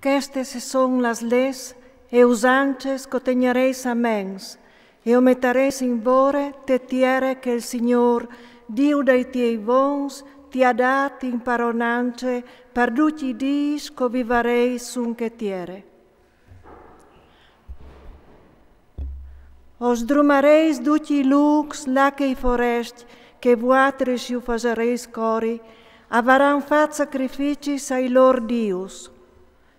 Aquestes son las leis e usances que tegnereis a mens, e omettareis in vore te tiere che il Signor, Dio dei tiei bons, ti ha dat in paronance per tutti i dis che vivareis sun che tiere. Os drumareis tutti i lucs là che i foresti, che vuatris iu facereis cori, avaran fat sacrificis ai lor dius,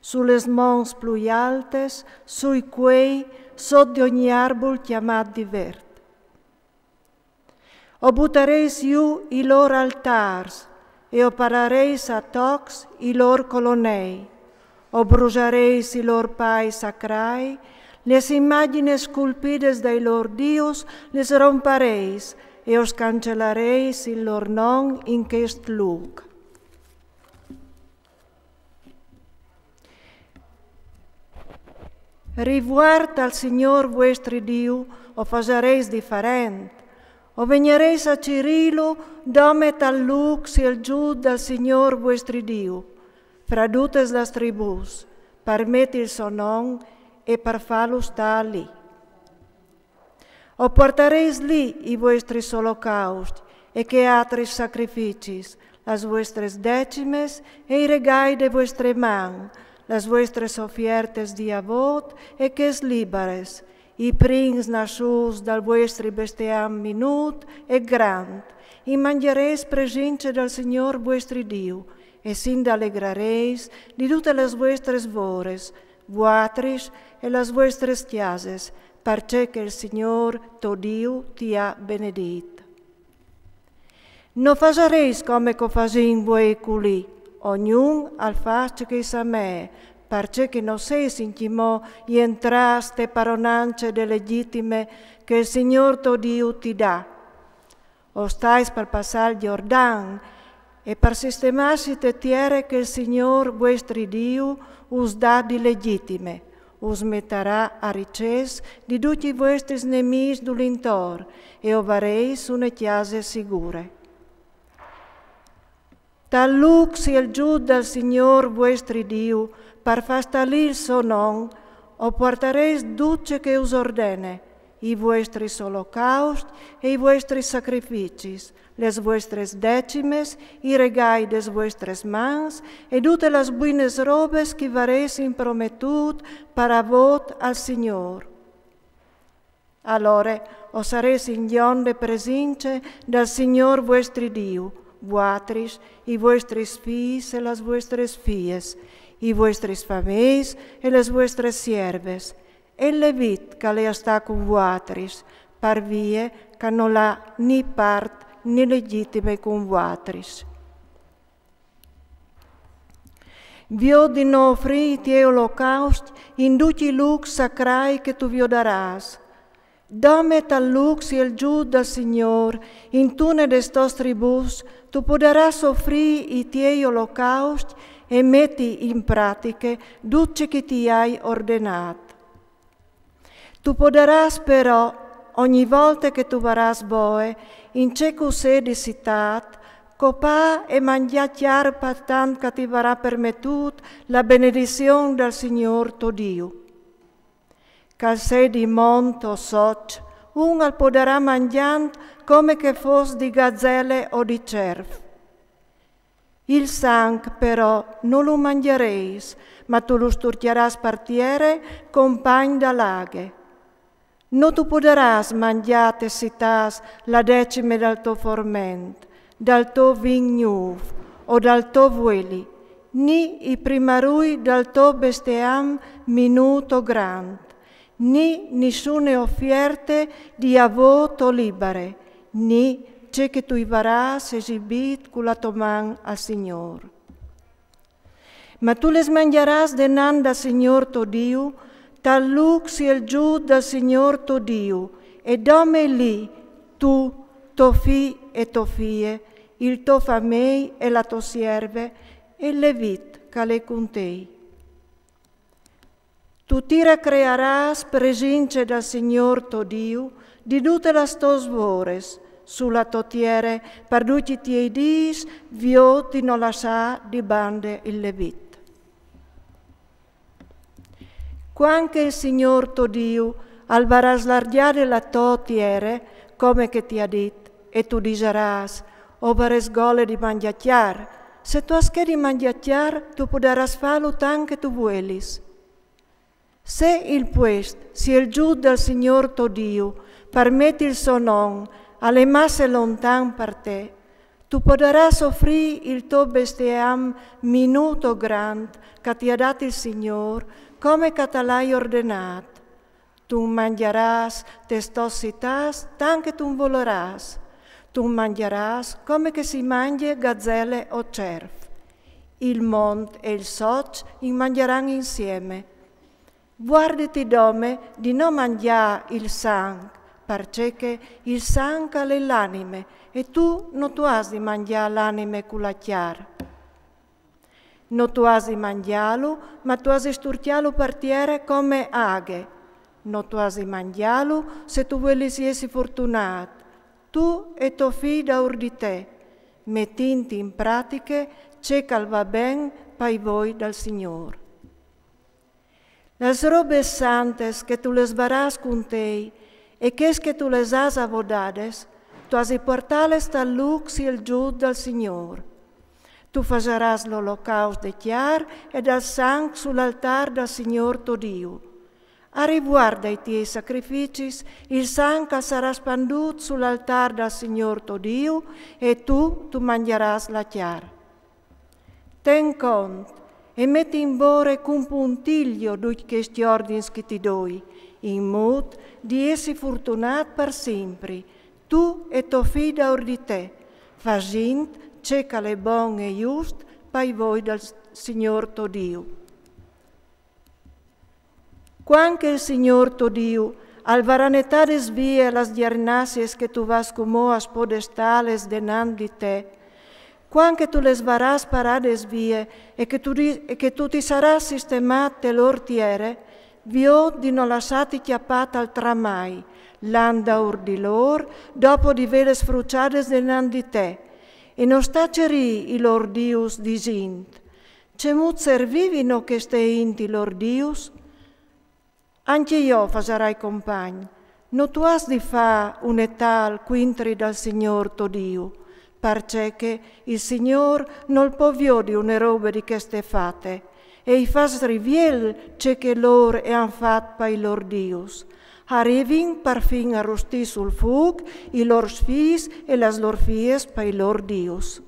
sulle mons più altes, sui quei, sotto ogni arbol chiamat divert. O buttareis iu i lor altars, e oparareis a tocs i lor colonnei, o bruciareis i lor pai sacrai, les immagines sculpides dai lor dios les rompareis, e os cancellareis il lor nom in quest luc. Rivuart al Signor vostri Dio, o facereis different, o vegnereis a Cirilo, domet al lux il giud dal Signor vostri Dio, fra tutes las tribus, per metti il suo nom e per farlo sta lì. O portareis lì i vostri olocausti, e che altri sacrificis, las vostres decimes e i regai de vostre man, las vostres offertes di avot e che liberes, i prins nascius dal vostri bestiam minut e grand, i mangereis presince dal Signor vostri Dio, e sind allegrareis di tutte las vostres vores, vuatris e las vostres chiases, perché che il Signor, tuo Dio, ti ha benedit. Non facereis come co facin voi culi, ognun al face che sa me, perché che non sei intimò e entraste paronance de legittime che il Signor tuo Dio ti dà. O stais per passare il Giordan, e per sistemarsi te tiere che il Signor vostri Dio us dà di legittime, us metterà a rices di tutti i vostri nemici dall'intor, e ovareis una chiesa sicure. Tal lux il giud del Signor vostri Dio, per far stabilire il suo nom, o portareis duce che us ordene, i vostri olocausti e i vostri sacrificis, les vostres decimes, i regai des vostres mans, e tutte las buenas robes che vareis imprometut per avot al Signor. Allora osareis in gionde presince del Signor vostri Dio, vuatris, i vostri fis e las vostres fies, i vostri fameis e les vostres sierves, e levit che le sta con vuatris, per vie che non ha ni part ni legittime con vuatris. Vio di no offri tie olocausti in tutti i lux sacrai che tu vio daràs. Domet al lux il giud del Signor, in tune de stos tribus, tu poderàs offri i tiei olocausti e metti in pratiche duce che ti hai ordinat. Tu poderàs però, ogni volta che tu varàs boe, in cecu sedi citat, copà e mangiar chiar per tant che ti varà permetut la benedizione del Signor tuo Dio. Cal sei di monte o soc, un al poderà mangiant come che fos di gazzelle o di cerf. Il sang però non lo mangereis, ma tu lo sturtiaràs partiere compagn da laghe. Non tu poderàs mangiar te citas la decime del tuo forment, del tuo vin nuv o del tuo vueli, ni i primarui del tuo bestiam minuto grand, ni nessune offerte di avot o libere, ni c'è che tu varàs esibit con la tua man al Signor. Ma tu les mangiaràs denant del Signor tuo Dio, tal lux il giud del Signor tuo Dio, e dome lì tu, tuo fi e tuo fie, il tuo famei e la tua sierve, e levit che le con te. Tu ti recrearàs presince del Signor tuo Dio, di tutte las tos vores, sulla totiere, per tutti i tiei dis, vio di non lasciar di bande il levit. Quanche il Signor tuo Dio al varà slargiare la tua tiere, come che ti ha detto, e tu diceras, o vares gole di mangiacchiar. Se tu asche di mangiacchiar, tu poderas farlo tan che tu vuelis. Se il puest sia il giù del Signor tuo Dio, permetti il suo nome, alle masse lontan per te, tu poderas offrire il tuo bestiam minuto grand che ti ha dato il Signor, come che te l'hai ordinato. Tu mangeras testositas tan che tu voleras. Tu mangeras come che si mangia gazzelle o cerf. Il monte e il soc mangeranno insieme. Guardati dome di non mangiare il sangue, perché il sangue è l'anime e tu non tu has di mangiare l'anime con la chiara. Non tu has di mangiarlo, ma tu has di sturchiarlo per terra come aghe. Non tu has di mangiarlo se tu vuoi essere fortunato. Tu e tuo figlio daur di te, mettiti in pratica ciò che va bene per voi dal Signore. Las robes santes che tu les varas con te e che tu les has avodades, tu has di portarles dal lux e il giud dal Signore. Tu faceras l'olocausto de chiar e dal sangue sull'altar del Signore tuo Dio. A riguardo ai tuoi sacrifici, il sangue sarà spanduto sull'altar del Signore tuo Dio e tu mangeras la chiara. Ten conto e metti in bore con puntiglio tutti questi ordini che ti doi, in modo di essere fortunato per sempre, tu e tuo figlio daur di te, facendo ciò che è buono e giusto per voi del Signore tuo Dio. Quanche il Signor tuo Dio, al varanetades vie las giornases che tu vas como as podestales denan di te, quanche tu les varas parades vie e che tu ti saras sistemate l'ortiere, vio di non lasciati chiappata al tramai, l'anda ur di lor, dopo di veles fruciades denan di te, e non staceri i lor Dius disint. Cemut servivino che ste inti lor Dius? Anche io facerai compagni, non tu has di fa un'etal quintri dal Signor tuo Dio, perché il Signor non può di une robe di queste fate, e i fas riviel ciò che loro han fatto per i lor Dios. Arrivin per fin a rostì sul fug i lor fis e las lor fies per i lor Dios.